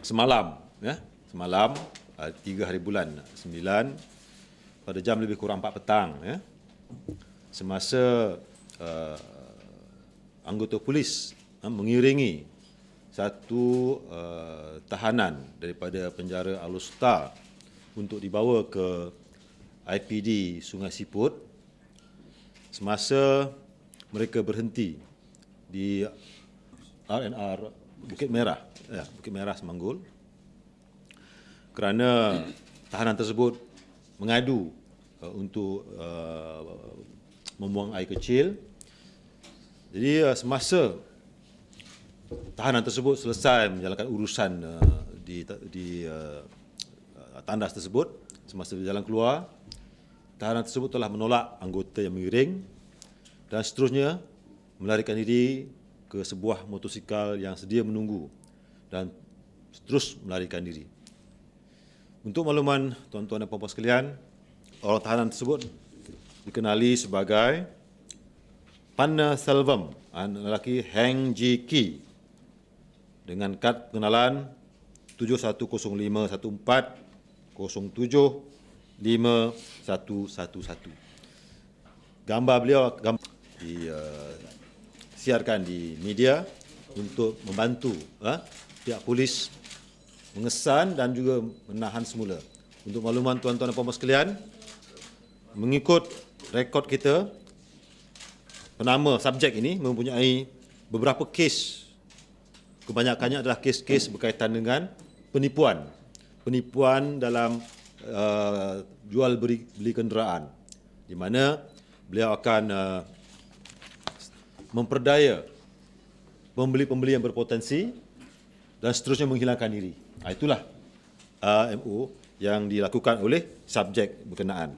semalam, semalam 3 hari bulan 9 pada jam lebih kurang 4 petang, semasa anggota polis mengiringi satu tahanan daripada penjara Al-Usta untuk dibawa ke IPD Sungai Siput. Semasa mereka berhenti di RNR Bukit Merah, Bukit Merah Semanggul, kerana tahanan tersebut mengadu untuk membuang air kecil. Jadi semasa tahanan tersebut selesai menjalankan urusan di tandas tersebut, semasa berjalan keluar, tahanan tersebut telah menolak anggota yang mengiring dan seterusnya melarikan diri ke sebuah motosikal yang sedia menunggu dan terus melarikan diri. Untuk makluman tuan-tuan dan puan-puan sekalian, orang tahanan tersebut dikenali sebagai Panna Selvam, lelaki Heng Ji Ki, dengan kad pengenalan 710514075111. Gambar beliau disiarkan di media untuk membantu pihak polis mengesan dan juga menahan semula. Untuk makluman tuan-tuan dan puan-puan sekalian, mengikut rekod kita, penama subjek ini mempunyai beberapa kes. Kebanyakannya adalah kes-kes berkaitan dengan penipuan. Penipuan dalam jual beli kenderaan, di mana beliau akan memperdaya pembeli-pembeli yang berpotensi dan seterusnya menghilangkan diri. Itulah MO yang dilakukan oleh subjek berkenaan.